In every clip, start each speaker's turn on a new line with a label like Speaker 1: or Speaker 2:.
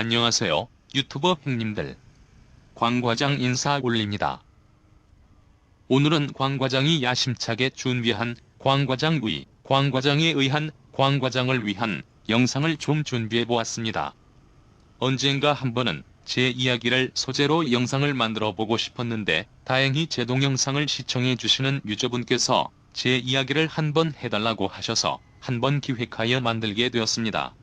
Speaker 1: 안녕하세요, 유튜버 형님들. 광 과장 인사 올립니다. 오늘은 광 과장이 야심차게 준비한 광 과장에 의한 광 과장을 위한 영상을 좀 준비해 보았습니다. 언젠가 한 번은 제 이야기를 소재로 영상을 만들어 보고 싶었는데 다행히 제 동영상을 시청해 주시는 유저분께서 제 이야기를 한번 해달라고 하셔서 한번 기획하여 만들게 되었습니다.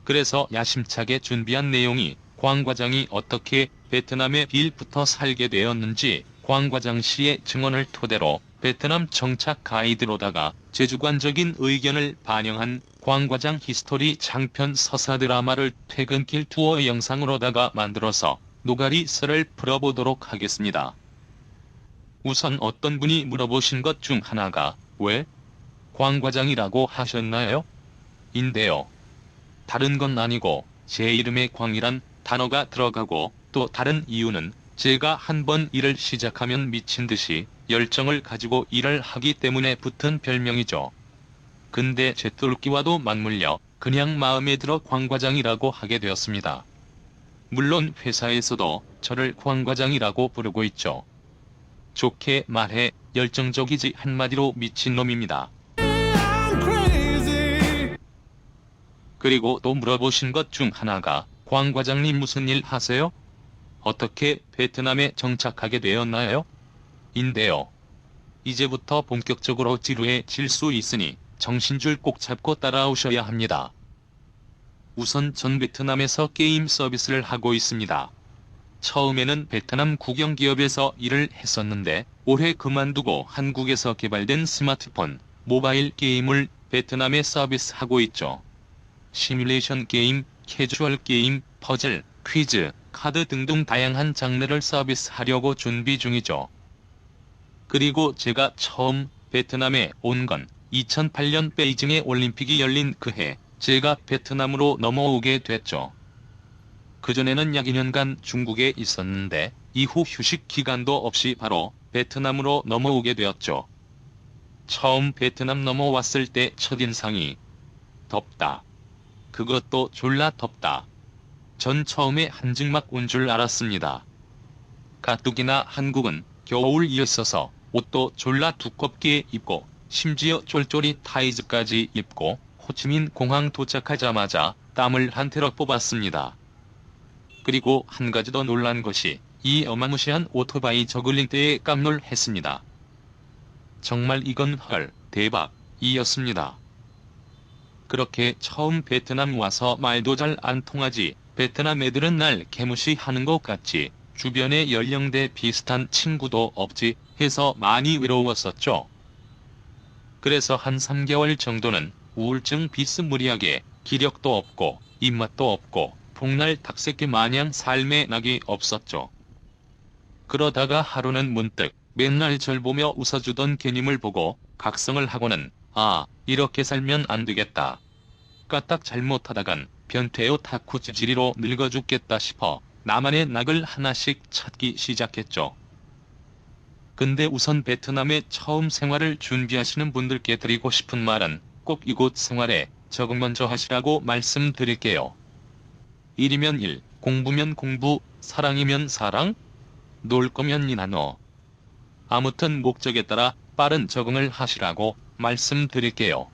Speaker 1: 그래서 야심차게 준비한 내용이 광 과장이 어떻게 베트남에 빌부터 살게 되었는지, 광 과장 씨의 증언을 토대로 베트남 정착 가이드로다가 제 주관적인 의견을 반영한 광 과장 히스토리 장편 서사 드라마를 퇴근길 투어 영상으로다가 만들어서 노가리 썰을 풀어보도록 하겠습니다. 우선 어떤 분이 물어보신 것 중 하나가 왜 광 과장이라고 하셨나요? 인데요. 다른 건 아니고 제 이름에 광이란 단어가 들어가고 또 다른 이유는 제가 한번 일을 시작하면 미친 듯이 열정을 가지고 일을 하기 때문에 붙은 별명이죠. 근데 제 똘끼와도 맞물려 그냥 마음에 들어 광 과장이라고 하게 되었습니다. 물론 회사에서도 저를 광 과장이라고 부르고 있죠. 좋게 말해 열정적이지 한마디로 미친놈입니다. 그리고 또 물어보신 것 중 하나가 광 과장님 무슨 일 하세요? 어떻게 베트남에 정착하게 되었나요? 인데요. 이제부터 본격적으로 지루해질 수 있으니 정신줄 꼭 잡고 따라오셔야 합니다. 우선 전 베트남에서 게임 서비스를 하고 있습니다. 처음에는 베트남 국영기업에서 일을 했었는데 올해 그만두고 한국에서 개발된 스마트폰, 모바일 게임을 베트남에 서비스하고 있죠. 시뮬레이션 게임, 캐주얼 게임, 퍼즐, 퀴즈, 카드 등등 다양한 장르를 서비스하려고 준비 중이죠. 그리고 제가 처음 베트남에 온 건 2008년 베이징에 올림픽이 열린 그해 제가 베트남으로 넘어오게 됐죠. 그전에는 약 2년간 중국에 있었는데 이후 휴식 기간도 없이 바로 베트남으로 넘어오게 되었죠. 처음 베트남 넘어왔을 때 첫인상이 덥다. 그것도 졸라 덥다. 전 처음에 한증막 온 줄 알았습니다. 가뜩이나 한국은 겨울이었어서 옷도 졸라 두껍게 입고 심지어 쫄쫄이 타이즈까지 입고 호치민 공항 도착하자마자 땀을 한 테러 뽑았습니다. 그리고 한 가지 더 놀란 것이 이 어마무시한 오토바이 저글링 때에 깜놀했습니다. 정말 이건 헐, 대박이었습니다. 그렇게 처음 베트남 와서 말도 잘 안 통하지, 베트남 애들은 날 개무시하는 것 같지, 주변에 연령대 비슷한 친구도 없지 해서 많이 외로웠었죠. 그래서 한 3개월 정도는 우울증 비스무리하게 기력도 없고 입맛도 없고 복날 닭새끼 마냥 삶에 낙이 없었죠. 그러다가 하루는 문득 맨날 절 보며 웃어주던 개님을 보고 각성을 하고는 아, 이렇게 살면 안 되겠다. 까딱 잘못하다간 변태오 타쿠 찌질이로 늙어 죽겠다 싶어 나만의 낙을 하나씩 찾기 시작했죠. 근데 우선 베트남의 처음 생활을 준비하시는 분들께 드리고 싶은 말은 꼭 이곳 생활에 적응 먼저 하시라고 말씀드릴게요. 일이면 일, 공부면 공부, 사랑이면 사랑, 놀 거면 니나 너. 아무튼 목적에 따라 빠른 적응을 하시라고 말씀드릴게요.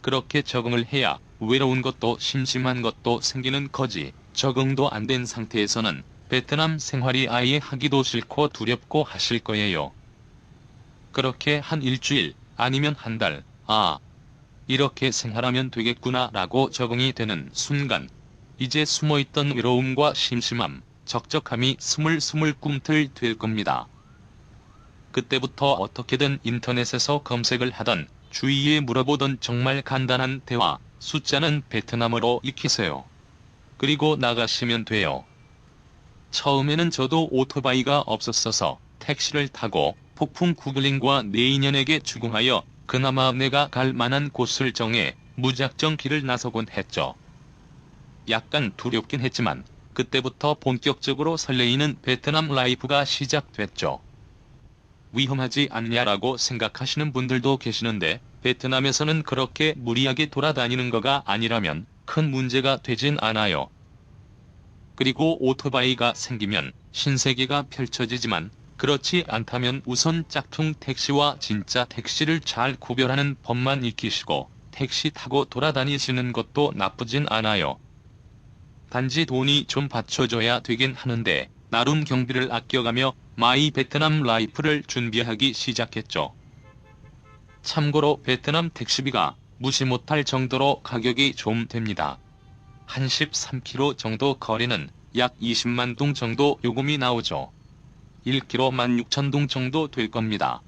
Speaker 1: 그렇게 적응을 해야 외로운 것도 심심한 것도 생기는 거지, 적응도 안 된 상태에서는 베트남 생활이 아예 하기도 싫고 두렵고 하실 거예요. 그렇게 한 일주일 아니면 한 달, 아, 이렇게 생활하면 되겠구나 라고 적응이 되는 순간 이제 숨어있던 외로움과 심심함, 적적함이 스물스물 꿈틀될 겁니다. 그때부터 어떻게든 인터넷에서 검색을 하던 주위에 물어보던 정말 간단한 대화, 숫자는 베트남어로 익히세요. 그리고 나가시면 돼요. 처음에는 저도 오토바이가 없었어서 택시를 타고 폭풍 구글링과 내 인연에게 추궁하여 그나마 내가 갈 만한 곳을 정해 무작정 길을 나서곤 했죠. 약간 두렵긴 했지만 그때부터 본격적으로 설레이는 베트남 라이프가 시작됐죠. 위험하지 않냐라고 생각하시는 분들도 계시는데 베트남에서는 그렇게 무리하게 돌아다니는 거가 아니라면 큰 문제가 되진 않아요. 그리고 오토바이가 생기면 신세계가 펼쳐지지만 그렇지 않다면 우선 짝퉁 택시와 진짜 택시를 잘 구별하는 법만 익히시고 택시 타고 돌아다니시는 것도 나쁘진 않아요. 단지 돈이 좀 받쳐줘야 되긴 하는데 나름 경비를 아껴가며 마이 베트남 라이프를 준비하기 시작했죠. 참고로 베트남 택시비가 무시 못할 정도로 가격이 좀 됩니다. 한 13km 정도 거리는 약 20만 동 정도 요금이 나오죠. 1km 16,000동 정도 될 겁니다.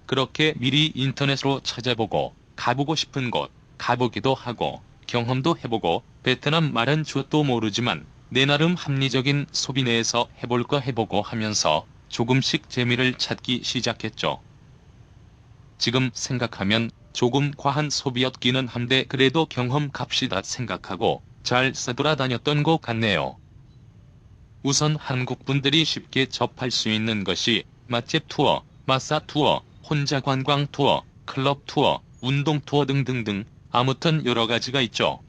Speaker 1: 그렇게 미리 인터넷으로 찾아보고 가보고 싶은 곳 가보기도 하고 경험도 해보고 베트남 말은 뭣도 모르지만 내 나름 합리적인 소비 내에서 해볼 거 해보고 하면서 조금씩 재미를 찾기 시작했죠. 지금 생각하면 조금 과한 소비였기는 한데 그래도 경험값이다 생각하고 잘 써돌아다녔던 것 같네요. 우선 한국분들이 쉽게 접할 수 있는 것이 맛집 투어, 마사 투어, 혼자 관광 투어, 클럽 투어, 운동 투어 등등등 아무튼 여러 가지가 있죠.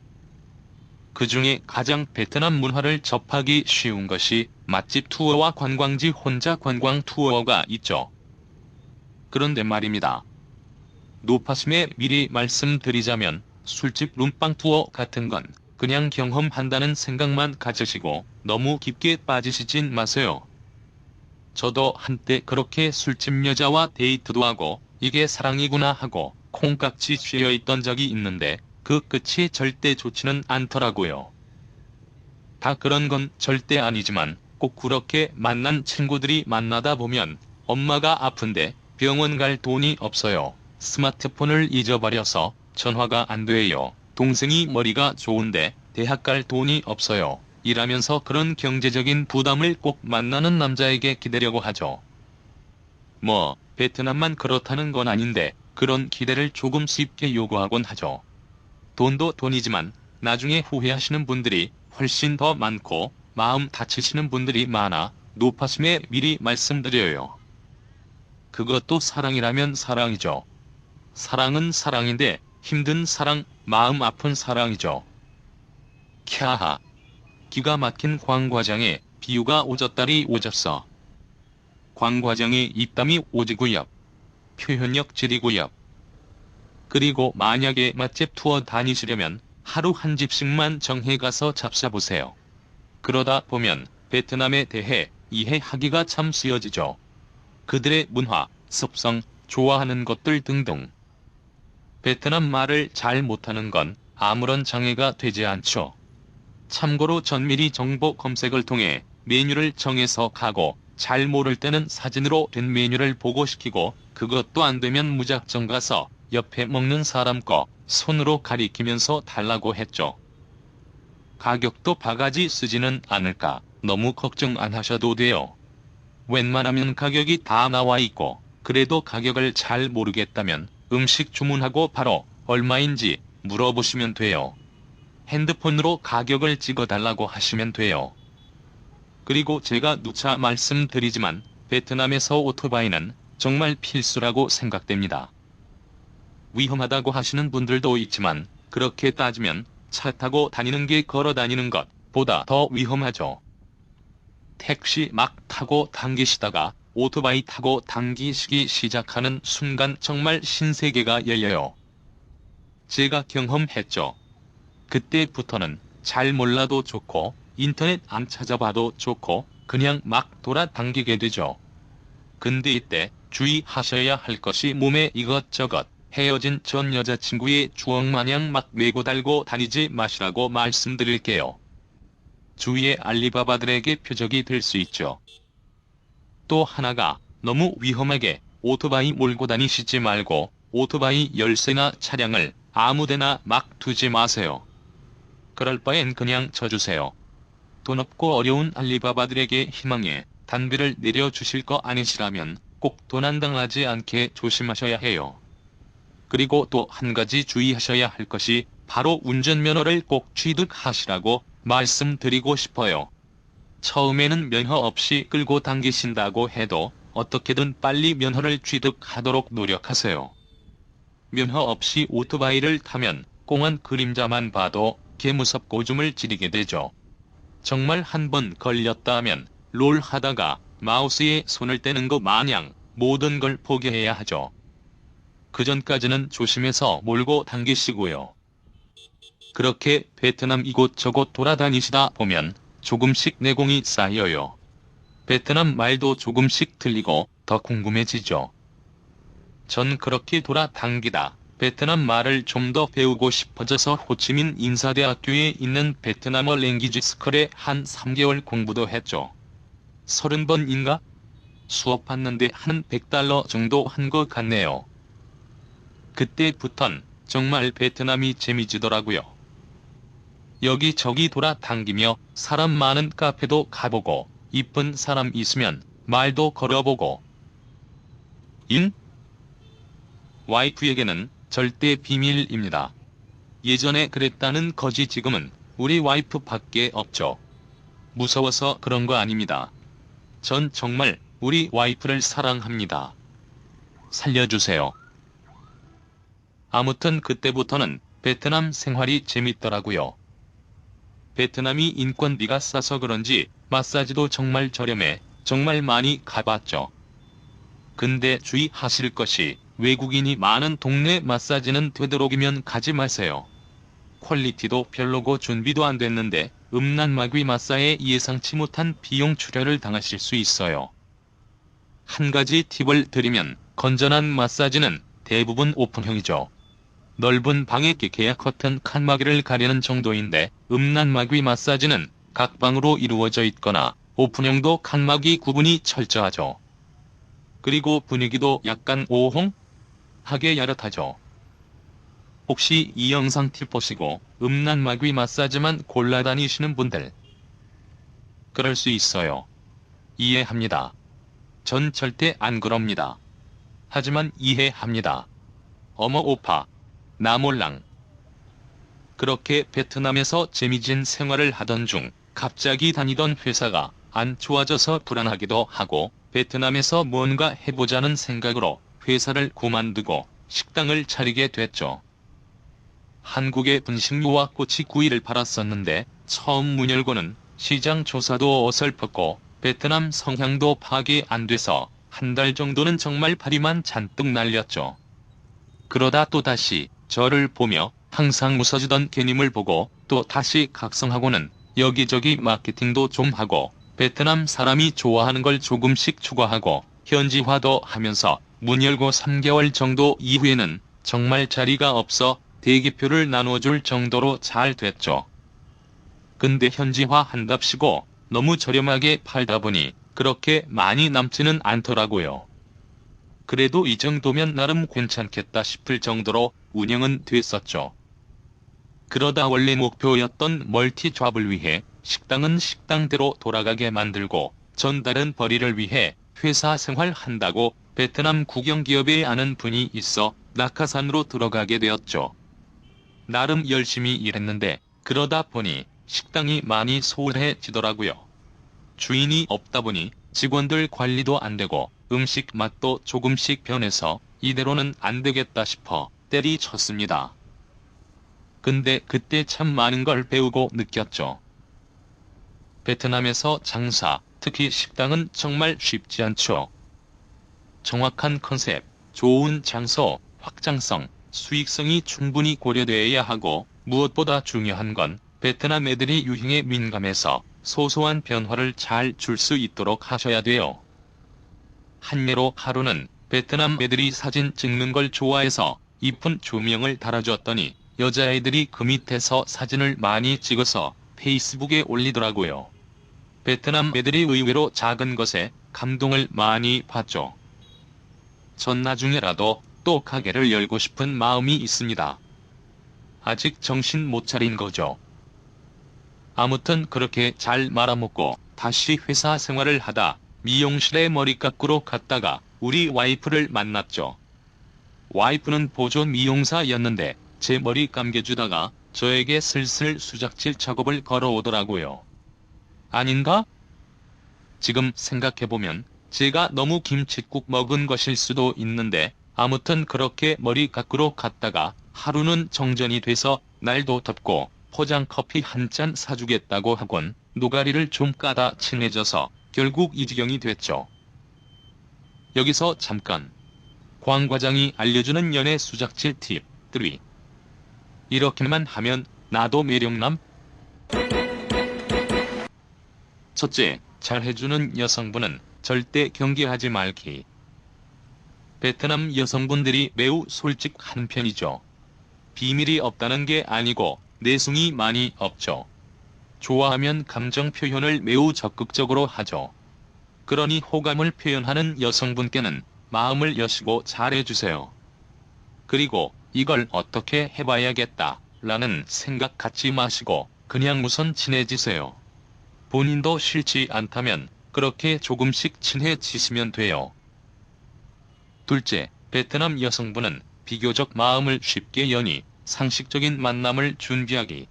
Speaker 1: 그 중에 가장 베트남 문화를 접하기 쉬운 것이 맛집 투어와 관광지 혼자 관광 투어가 있죠. 그런데 말입니다. 노파심에 미리 말씀드리자면 술집 룸빵 투어 같은 건 그냥 경험한다는 생각만 가지시고 너무 깊게 빠지시진 마세요. 저도 한때 그렇게 술집 여자와 데이트도 하고 이게 사랑이구나 하고 콩깍지 쥐어있던 적이 있는데 그 끝이 절대 좋지는 않더라고요. 다 그런 건 절대 아니지만 꼭 그렇게 만난 친구들이 만나다 보면 엄마가 아픈데 병원 갈 돈이 없어요. 스마트폰을 잊어버려서 전화가 안 돼요. 동생이 머리가 좋은데 대학 갈 돈이 없어요. 일하면서 그런 경제적인 부담을 꼭 만나는 남자에게 기대려고 하죠. 뭐 베트남만 그렇다는 건 아닌데 그런 기대를 조금 쉽게 요구하곤 하죠. 돈도 돈이지만 나중에 후회하시는 분들이 훨씬 더 많고 마음 다치시는 분들이 많아 노파심에 미리 말씀드려요. 그것도 사랑이라면 사랑이죠. 사랑은 사랑인데 힘든 사랑, 마음 아픈 사랑이죠. 캬하. 기가 막힌 광과장에 비유가 오졌다리 오졌어. 광과장에 입담이 오지구엽. 표현력 지리구엽. 그리고 만약에 맛집 투어 다니시려면 하루 한 집씩만 정해가서 잡숴보세요. 그러다 보면 베트남에 대해 이해하기가 참 쉬워지죠. 그들의 문화, 습성, 좋아하는 것들 등등. 베트남 말을 잘 못하는 건 아무런 장애가 되지 않죠. 참고로 전미리 정보 검색을 통해 메뉴를 정해서 가고 잘 모를 때는 사진으로 된 메뉴를 보고시키고 그것도 안 되면 무작정 가서 옆에 먹는 사람 거 손으로 가리키면서 달라고 했죠. 가격도 바가지 쓰지는 않을까 너무 걱정 안 하셔도 돼요. 웬만하면 가격이 다 나와 있고 그래도 가격을 잘 모르겠다면 음식 주문하고 바로 얼마인지 물어보시면 돼요. 핸드폰으로 가격을 찍어달라고 하시면 돼요. 그리고 제가 누차 말씀드리지만 베트남에서 오토바이는 정말 필수라고 생각됩니다. 위험하다고 하시는 분들도 있지만 그렇게 따지면 차 타고 다니는 게 걸어 다니는 것보다 더 위험하죠. 택시 막 타고 당기시다가 오토바이 타고 당기시기 시작하는 순간 정말 신세계가 열려요. 제가 경험했죠. 그때부터는 잘 몰라도 좋고 인터넷 안 찾아봐도 좋고 그냥 막 돌아 당기게 되죠. 근데 이때 주의하셔야 할 것이 몸에 이것저것 헤어진 전 여자친구의 추억 마냥 막 메고 달고 다니지 마시라고 말씀드릴게요. 주위의 알리바바들에게 표적이 될 수 있죠. 또 하나가 너무 위험하게 오토바이 몰고 다니시지 말고 오토바이 열쇠나 차량을 아무데나 막 두지 마세요. 그럴 바엔 그냥 쳐주세요. 돈 없고 어려운 알리바바들에게 희망에 단비를 내려주실 거 아니시라면 꼭 도난당하지 않게 조심하셔야 해요. 그리고 또 한 가지 주의하셔야 할 것이 바로 운전면허를 꼭 취득하시라고 말씀드리고 싶어요. 처음에는 면허 없이 끌고 당기신다고 해도 어떻게든 빨리 면허를 취득하도록 노력하세요. 면허 없이 오토바이를 타면 꽁한 그림자만 봐도 개무섭고 오줌을 지리게 되죠. 정말 한 번 걸렸다 하면 롤 하다가 마우스에 손을 떼는 것 마냥 모든 걸 포기해야 하죠. 그전까지는 조심해서 몰고 당기시고요. 그렇게 베트남 이곳저곳 돌아다니시다 보면 조금씩 내공이 쌓여요. 베트남 말도 조금씩 들리고 더 궁금해지죠. 전 그렇게 돌아다니다 베트남 말을 좀 더 배우고 싶어져서 호치민 인사대학교에 있는 베트남어 랭귀지 스쿨에 한 3개월 공부도 했죠. 30번인가? 수업 받는데 한 $100 정도 한 것 같네요. 그때부턴 정말 베트남이 재미지더라고요. 여기저기 돌아다니며 사람 많은 카페도 가보고 이쁜 사람 있으면 말도 걸어보고. 와이프에게는 절대 비밀입니다. 예전에 그랬다는 거지 지금은 우리 와이프밖에 없죠. 무서워서 그런 거 아닙니다. 전 정말 우리 와이프를 사랑합니다. 살려주세요. 아무튼 그때부터는 베트남 생활이 재밌더라고요. 베트남이 인건비가 싸서 그런지 마사지도 정말 저렴해 정말 많이 가봤죠. 근데 주의하실 것이 외국인이 많은 동네 마사지는 되도록이면 가지 마세요. 퀄리티도 별로고 준비도 안 됐는데 음란마귀 마사에 예상치 못한 비용 출혈을 당하실 수 있어요. 한 가지 팁을 드리면 건전한 마사지는 대부분 오픈형이죠. 넓은 방에 기계와 커튼 칸막이를 가리는 정도인데 음란마귀 마사지는 각 방으로 이루어져 있거나 오픈형도 칸막이 구분이 철저하죠. 그리고 분위기도 약간 오홍하게 야릇하죠. 혹시 이 영상 팁 보시고 음란마귀 마사지만 골라다니시는 분들 그럴 수 있어요. 이해합니다. 전 절대 안 그럽니다. 하지만 이해합니다. 어머 오빠 나 몰랑. 그렇게 베트남에서 재미진 생활을 하던 중 갑자기 다니던 회사가 안 좋아져서 불안하기도 하고 베트남에서 뭔가 해보자는 생각으로 회사를 그만두고 식당을 차리게 됐죠. 한국의 분식류와 꼬치구이를 팔았었는데 처음 문 열고는 시장 조사도 어설펐고 베트남 성향도 파악이 안 돼서 한 달 정도는 정말 파리만 잔뜩 날렸죠. 그러다 또다시 저를 보며 항상 웃어주던 개님을 보고 또 다시 각성하고는 여기저기 마케팅도 좀 하고 베트남 사람이 좋아하는 걸 조금씩 추가하고 현지화도 하면서 문 열고 3개월 정도 이후에는 정말 자리가 없어 대기표를 나눠줄 정도로 잘 됐죠. 근데 현지화 한답시고 너무 저렴하게 팔다 보니 그렇게 많이 남지는 않더라고요. 그래도 이 정도면 나름 괜찮겠다 싶을 정도로 운영은 됐었죠. 그러다 원래 목표였던 멀티잡을 위해 식당은 식당대로 돌아가게 만들고 전달은 벌이를 위해 회사 생활 한다고 베트남 국영기업에 아는 분이 있어 낙하산으로 들어가게 되었죠. 나름 열심히 일했는데 그러다 보니 식당이 많이 소홀해지더라고요. 주인이 없다 보니 직원들 관리도 안 되고 음식 맛도 조금씩 변해서 이대로는 안 되겠다 싶어 때리쳤습니다. 근데 그때 참 많은 걸 배우고 느꼈죠. 베트남에서 장사, 특히 식당은 정말 쉽지 않죠. 정확한 컨셉, 좋은 장소, 확장성, 수익성이 충분히 고려되어야 하고 무엇보다 중요한 건 베트남 애들이 유행에 민감해서 소소한 변화를 잘 줄 수 있도록 하셔야 돼요. 한 예로 하루는 베트남 애들이 사진 찍는 걸 좋아해서 이쁜 조명을 달아줬더니 여자애들이 그 밑에서 사진을 많이 찍어서 페이스북에 올리더라고요. 베트남 애들이 의외로 작은 것에 감동을 많이 받죠. 전 나중에라도 또 가게를 열고 싶은 마음이 있습니다. 아직 정신 못 차린 거죠. 아무튼 그렇게 잘 말아먹고 다시 회사 생활을 하다 미용실에 머리 깎으러 갔다가 우리 와이프를 만났죠. 와이프는 보조 미용사였는데 제 머리 감겨주다가 저에게 슬슬 수작질 작업을 걸어오더라고요. 아닌가? 지금 생각해보면 제가 너무 김칫국 먹은 것일 수도 있는데 아무튼 그렇게 머리 깎으러 갔다가 하루는 정전이 돼서 날도 덥고 포장 커피 한 잔 사주겠다고 하곤 노가리를 좀 까다 친해져서 결국 이 지경이 됐죠. 여기서 잠깐 광 과장이 알려주는 연애 수작질 팁 3. 이렇게만 하면 나도 매력남? 첫째, 잘해주는 여성분은 절대 경계하지 말기. 베트남 여성분들이 매우 솔직한 편이죠. 비밀이 없다는 게 아니고 내숭이 많이 없죠. 좋아하면 감정 표현을 매우 적극적으로 하죠. 그러니 호감을 표현하는 여성분께는 마음을 여시고 잘해주세요. 그리고 이걸 어떻게 해봐야겠다 라는 생각 갖지 마시고 그냥 우선 친해지세요. 본인도 싫지 않다면 그렇게 조금씩 친해지시면 돼요. 둘째, 베트남 여성분은 비교적 마음을 쉽게 여니 상식적인 만남을 준비하기.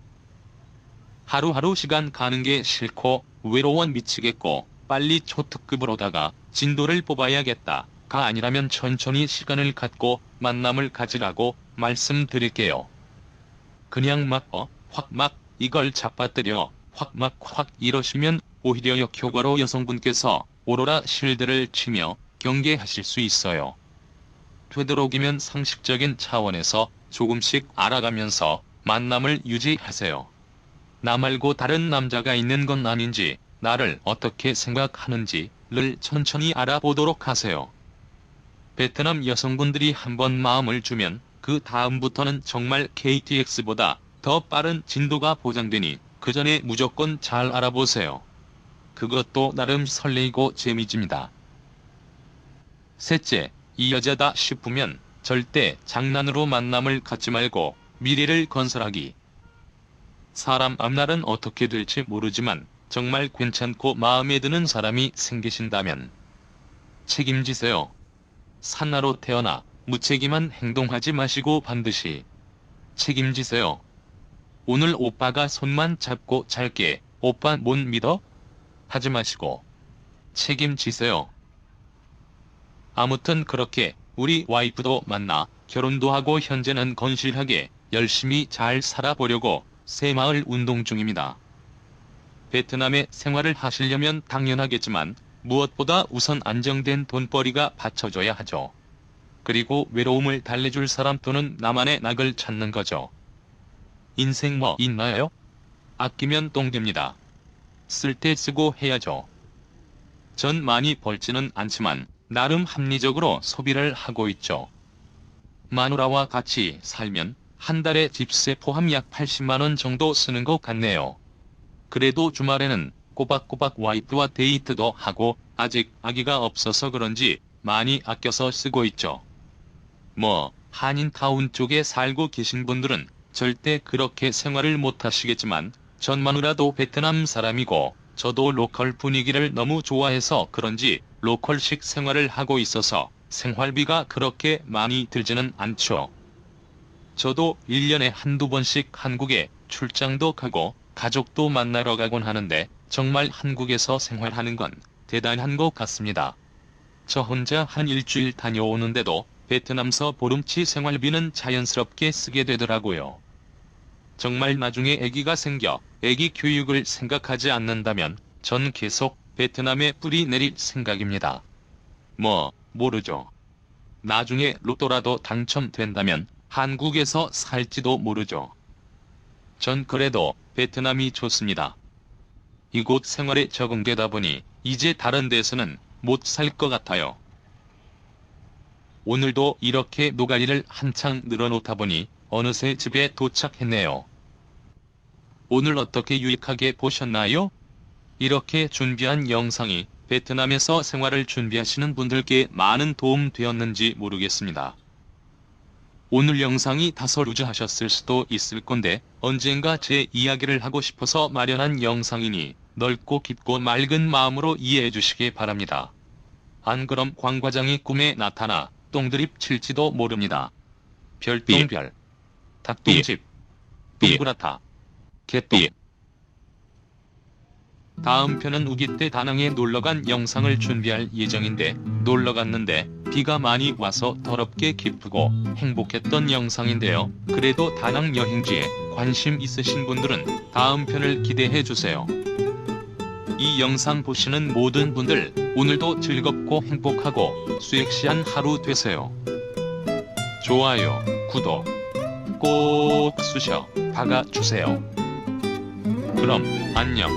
Speaker 1: 하루하루 시간 가는 게 싫고 외로워 미치겠고 빨리 초특급으로다가 진도를 뽑아야겠다가 아니라면 천천히 시간을 갖고 만남을 가지라고 말씀드릴게요. 그냥 확 이걸 잡아뜨려 확 이러시면 오히려 역효과로 여성분께서 오로라 실드를 치며 경계하실 수 있어요. 되도록이면 상식적인 차원에서 조금씩 알아가면서 만남을 유지하세요. 나 말고 다른 남자가 있는 건 아닌지, 나를 어떻게 생각하는지를 천천히 알아보도록 하세요. 베트남 여성분들이 한번 마음을 주면 그 다음부터는 정말 KTX보다 더 빠른 진도가 보장되니 그 전에 무조건 잘 알아보세요. 그것도 나름 설레이고 재미집니다. 셋째, 이 여자다 싶으면 절대 장난으로 만남을 갖지 말고 미래를 건설하기. 사람 앞날은 어떻게 될지 모르지만 정말 괜찮고 마음에 드는 사람이 생기신다면 책임지세요. 산나로 태어나 무책임한 행동하지 마시고 반드시 책임지세요. 오늘 오빠가 손만 잡고 잘게, 오빠 못 믿어? 하지 마시고 책임지세요. 아무튼 그렇게 우리 와이프도 만나 결혼도 하고 현재는 건실하게 열심히 잘 살아보려고 새마을 운동 중입니다. 베트남에 생활을 하시려면 당연하겠지만 무엇보다 우선 안정된 돈벌이가 받쳐줘야 하죠. 그리고 외로움을 달래줄 사람 또는 나만의 낙을 찾는 거죠. 인생 뭐 있나요? 아끼면 똥 됩니다. 쓸 때 쓰고 해야죠. 전 많이 벌지는 않지만 나름 합리적으로 소비를 하고 있죠. 마누라와 같이 살면 한 달에 집세 포함 약 80만원 정도 쓰는 것 같네요. 그래도 주말에는 꼬박꼬박 와이프와 데이트도 하고 아직 아기가 없어서 그런지 많이 아껴서 쓰고 있죠. 한인타운 쪽에 살고 계신 분들은 절대 그렇게 생활을 못 하시겠지만 전 마누라도 베트남 사람이고 저도 로컬 분위기를 너무 좋아해서 그런지 로컬식 생활을 하고 있어서 생활비가 그렇게 많이 들지는 않죠. 저도 1년에 한두 번씩 한국에 출장도 가고 가족도 만나러 가곤 하는데 정말 한국에서 생활하는 건 대단한 것 같습니다. 저 혼자 한 일주일 다녀오는데도 베트남서 보름치 생활비는 자연스럽게 쓰게 되더라고요. 정말 나중에 아기가 생겨 아기 교육을 생각하지 않는다면 전 계속 베트남에 뿌리 내릴 생각입니다. 모르죠. 나중에 로또라도 당첨된다면 한국에서 살지도 모르죠. 전 그래도 베트남이 좋습니다. 이곳 생활에 적응되다 보니 이제 다른 데서는 못 살 것 같아요. 오늘도 이렇게 노가리를 한창 늘어놓다 보니 어느새 집에 도착했네요. 오늘 어떻게 유익하게 보셨나요? 이렇게 준비한 영상이 베트남에서 생활을 준비하시는 분들께 많은 도움 되었는지 모르겠습니다. 오늘 영상이 다소 루즈하셨을 수도 있을 건데 언젠가 제 이야기를 하고 싶어서 마련한 영상이니 넓고 깊고 맑은 마음으로 이해해 주시기 바랍니다. 안 그럼 광 과장이 꿈에 나타나 똥드립 칠지도 모릅니다. 별똥별, 닭똥집, 동그랗다, 개똥. 다음 편은 우기 때 다낭에 놀러간 영상을 준비할 예정인데 놀러갔는데 비가 많이 와서 더럽게 기쁘고 행복했던 영상인데요. 그래도 다낭 여행지에 관심 있으신 분들은 다음 편을 기대해 주세요. 이 영상 보시는 모든 분들 오늘도 즐겁고 행복하고 섹시한 하루 되세요. 좋아요, 구독 꼭 쑤셔 박아주세요. 그럼 안녕.